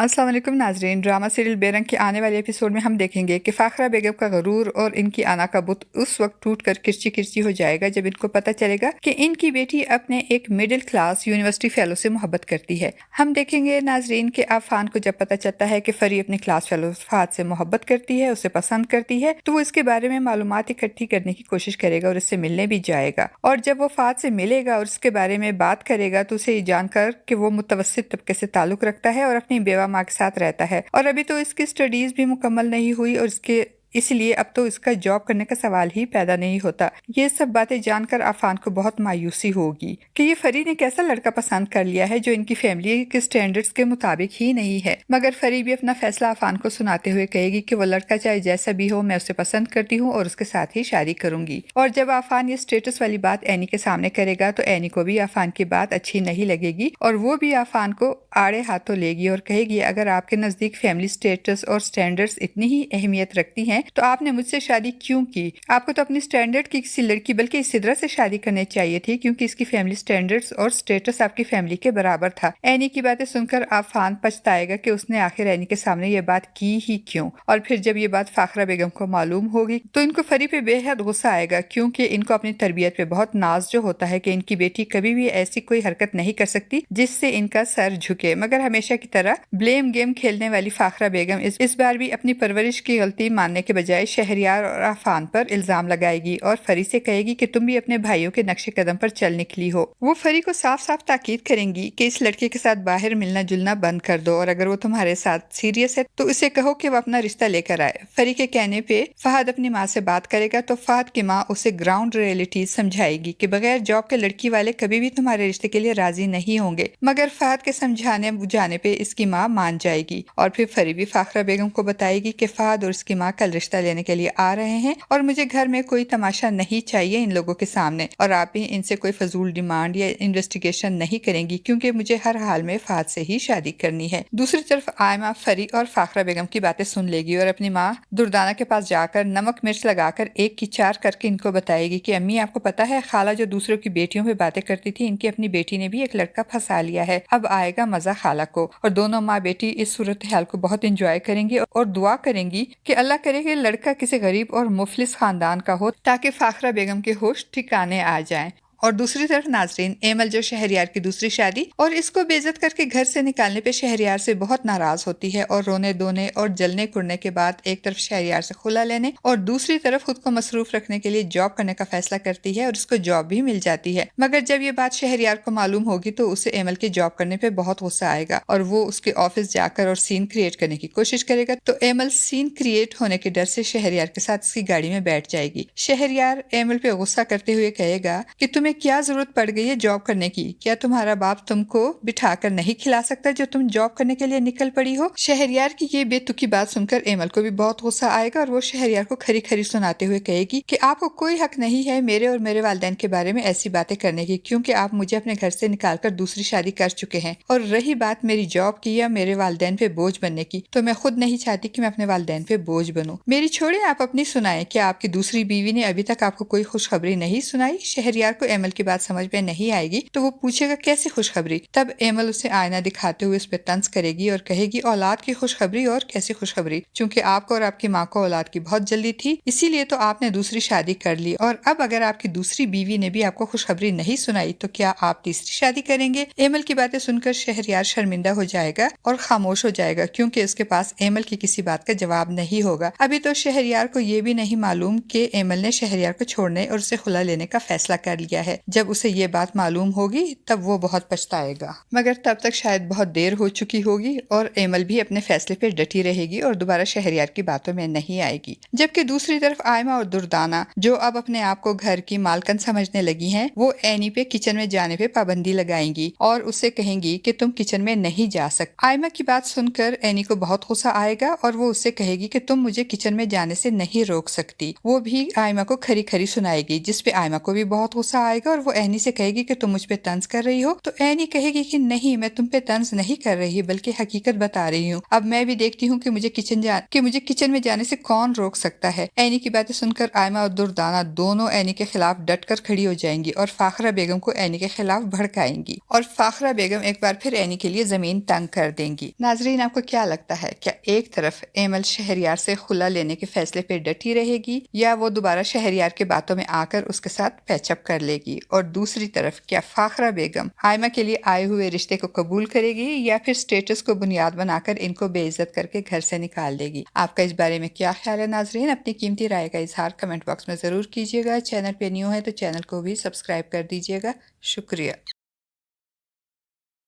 अस्सलाम वालेकुम नाजरीन। ड्रामा सीरियल बेरंग के आने वाले एपिसोड में हम देखेंगे कि फाखरा बेगम का गरूर और इनकी आना का बुत उस वक्त टूट कर किरची किरची हो जाएगा जब इनको पता चलेगा कि इनकी बेटी अपने एक मिडिल क्लास यूनिवर्सिटी फेलो से मोहब्बत करती है। हम देखेंगे नाजरीन कि आफान को जब पता चलता है कि फरी अपने क्लास फेलो फात से मोहब्बत करती है, उसे पसंद करती है, तो वो इसके बारे में मालूमात इकट्ठी करने की कोशिश करेगा और इससे मिलने भी जाएगा। और जब वो फात से मिलेगा और उसके बारे में बात करेगा तो उसे जानकर कि वो मुतवस्सित तबके से ताल्लुक रखता है और अपनी बेवा माँ के साथ रहता है और अभी तो इसकी स्टडीज भी मुकम्मल नहीं हुई और इसलिए अब तो इसका जॉब करने का सवाल ही पैदा नहीं होता। ये सब बातें जानकर आफान को बहुत मायूसी होगी कि ये फरी ने कैसा लड़का पसंद कर लिया है जो इनकी फैमिली के स्टैंडर्ड्स के मुताबिक ही नहीं है। मगर फरी भी अपना फैसला आफान को सुनाते हुए कहेगी कि वो लड़का चाहे जैसा भी हो, मैं उसे पसंद करती हूँ और उसके साथ ही शादी करूंगी। और जब आफान ये स्टेटस वाली बात एनी के सामने करेगा तो एनी को भी आफान की बात अच्छी नहीं लगेगी और वो भी आफान को आड़े हाथों लेगी और कहेगी, अगर आपके नजदीक फैमिली स्टेटस और स्टैंडर्ड्स इतनी ही अहमियत रखती हैं तो आपने मुझसे शादी क्यों की? आपको तो अपनी स्टैंडर्ड की किसी लड़की बल्कि इस सिदरा से शादी करनी चाहिए थी, क्योंकि इसकी फैमिली स्टैंडर्ड्स और स्टेटस आपकी फैमिली के बराबर था। एनी की बातें सुनकर आफान पछताएगा कि उसने आखिर एनी के सामने ये बात की ही क्यों। और फिर जब ये बात फाखरा बेगम को मालूम होगी तो इनको फरी पे बेहद गुस्सा आएगा, क्योंकि इनको अपनी तरबियत पे बहुत नाज जो होता है कि इनकी बेटी कभी भी ऐसी कोई हरकत नहीं कर सकती जिससे इनका सर झुके। मगर हमेशा की तरह ब्लेम गेम खेलने वाली फाखरा बेगम इस बार भी अपनी परवरिश की गलती मानने के बजाय शहरियार और आफान पर इल्जाम लगाएगी और फरी से कहेगी कि तुम भी अपने भाइयों के नक्शे कदम पर चल निकली हो। वो फरी को साफ साफ ताकीद करेंगी कि इस लड़के के साथ बाहर मिलना जुलना बंद कर दो और अगर वो तुम्हारे साथ सीरियस है तो उसे कहो कि वो अपना रिश्ता लेकर आए। फरी के कहने पे फहद अपनी माँ से बात करेगा तो फहद की माँ उसे ग्राउंड रियलिटी समझाएगी कि बगैर जॉब के लड़की वाले कभी भी तुम्हारे रिश्ते के लिए राजी नहीं होंगे। मगर फहद के समझाने बुझाने पे इसकी माँ मान जाएगी और फिर फरी भी फाखरा बेगम को बताएगी कि फहद और इसकी माँ कल रिश्ता लेने के लिए आ रहे हैं और मुझे घर में कोई तमाशा नहीं चाहिए इन लोगों के सामने, और आप भी इनसे कोई फजूल डिमांड या इन्वेस्टिगेशन नहीं करेंगी क्योंकि मुझे हर हाल में फहद से ही शादी करनी है। दूसरी तरफ आयमा फरी और फाखरा बेगम की बातें सुन लेगी और अपनी माँ दुर्दाना के पास जाकर नमक मिर्च लगाकर एक की चार करके इनको बताएगी कि अम्मी, आपको पता है खाला जो दूसरों की बेटियों पे बातें करती थी, इनकी अपनी बेटी ने भी एक लड़का फंसा लिया है। अब आएगा मजा खाला को। और दोनों माँ बेटी इस सूरत हाल को बहुत इंजॉय करेंगी और दुआ करेंगी कि अल्लाह करे कि लड़का किसी गरीब और मुफलिस खानदान का हो ताकि फाखरा बेगम के होश ठिकाने आ जाएं। और दूसरी तरफ नाजरीन एमल जो शहरियार की दूसरी शादी और इसको बेइज्जत करके घर से निकालने पे शहरियार से बहुत नाराज होती है और रोने धोने और जलने कुड़ने के बाद एक तरफ शहरियार से खुला लेने और दूसरी तरफ खुद को मसरूफ रखने के लिए जॉब करने का फैसला करती है और उसको जॉब भी मिल जाती है। मगर जब ये बात शहरियार को मालूम होगी तो उसे एमल के जॉब करने पे बहुत गुस्सा आएगा और वो उसके ऑफिस जाकर और सीन क्रिएट करने की कोशिश करेगा। तो एमल सीन क्रिएट होने के डर से शहरियार के साथ उसकी गाड़ी में बैठ जाएगी। शहरियार एमल पे गुस्सा करते हुए कहेगा कि तुम्हें क्या जरूरत पड़ गई है जॉब करने की? क्या तुम्हारा बाप तुमको बिठाकर नहीं खिला सकता जो तुम जॉब करने के लिए निकल पड़ी हो? शहरियार की ये बेतुकी बात सुनकर एमल को भी बहुत गुस्सा आएगा और वो शहरियार को खरी खरी सुनाते हुए कहेगी कि आपको कोई हक नहीं है मेरे और मेरे वालिदैन के बारे में ऐसी बातें करने की, क्योंकि आप मुझे अपने घर से निकालकर दूसरी शादी कर चुके हैं। और रही बात मेरी जॉब की या मेरे वालिदैन पे बोझ बनने की, तो मैं खुद नहीं चाहती कि मैं अपने वालिदैन पे बोझ बनूं। मेरी छोड़े, आप अपनी सुनाएं। क्या आपकी दूसरी बीवी ने अभी तक आपको कोई खुशखबरी नहीं सुनाई? शहरियार को एमल की बात समझ में नहीं आएगी तो वो पूछेगा कैसी खुशखबरी? तब एमल उसे आईना दिखाते हुए उस पर तंज करेगी और कहेगी, औलाद की खुशखबरी? और कैसी खुशखबरी? चूंकि आपको और आपकी माँ को औलाद की बहुत जल्दी थी इसीलिए तो आपने दूसरी शादी कर ली, और अब अगर आपकी दूसरी बीवी ने भी आपको खुशखबरी नहीं सुनाई तो क्या आप तीसरी शादी करेंगे? एमल की बातें सुनकर शहरियार शर्मिंदा हो जाएगा और खामोश हो जाएगा, क्योंकि उसके पास एमल की किसी बात का जवाब नहीं होगा। अभी तो शहरियार को ये भी नहीं मालूम कि एमल ने शहरियार को छोड़ने और उसे खुला लेने का फैसला कर लिया है। जब उसे ये बात मालूम होगी तब वो बहुत पछताएगा, मगर तब तक शायद बहुत देर हो चुकी होगी और एमल भी अपने फैसले पे डटी रहेगी और दोबारा शहरियार की बातों में नहीं आएगी। जबकि दूसरी तरफ आयमा और दुर्दाना जो अब अपने आप को घर की मालकन समझने लगी हैं, वो एनी पे किचन में जाने पे पाबंदी लगाएंगी और उससे कहेंगी कि तुम किचन में नहीं जा सकती। आयमा की बात सुनकर एनी को बहुत गुस्सा आएगा और वो उससे कहेगी कि तुम मुझे किचन में जाने से नहीं रोक सकती। वो भी आयमा को खरी खरी सुनाएगी, जिसपे आयमा को भी बहुत गुस्सा आएगा آئے گا اور وہ اینی سے کہے گی کہ تم مجھ پہ طنز کر رہی ہو، تو اینی کہے گی کہ نہیں، میں تم پہ طنز نہیں کر رہی بلکہ حقیقت بتا رہی ہوں۔ اب میں بھی دیکھتی ہوں کہ مجھے کچن میں جانے سے کون روک سکتا ہے۔ اینی کی باتیں سن کر آئمہ اور دردانہ دونوں اینی کے خلاف ڈٹ کر کھڑی ہو جائیں گی اور فاخرہ بیگم کو اینی کے خلاف بھڑکائیں گی، اور فاخرہ بیگم ایک بار پھر اینی کے لیے زمین تنگ کر دیں گی۔ ناظرین، آپ کو کیا لگتا ہے، کیا ایک طرف ایمل شہریار سے خلا لینے کے فیصلے پہ ڈٹی رہے گی یا وہ دوبارہ شہریار کے باتوں میں آ کر اس کے ساتھ پیچ اپ کر لے گی؟ اور دوسری طرف کیا فاخرہ بیگم آئمہ کے لیے آئے ہوئے رشتے کو قبول کرے گی یا پھر سٹیٹس کو بنیاد بنا کر ان کو بے عزت کر کے گھر سے نکال دے گی؟ آپ کا اس بارے میں کیا خیال ہے ناظرین؟ اپنی قیمتی رائے کا اظہار کمنٹ باکس میں ضرور کیجیے گا۔ چینل پہ نیو ہے تو چینل کو بھی سبسکرائب کر دیجیے گا۔ شکریہ۔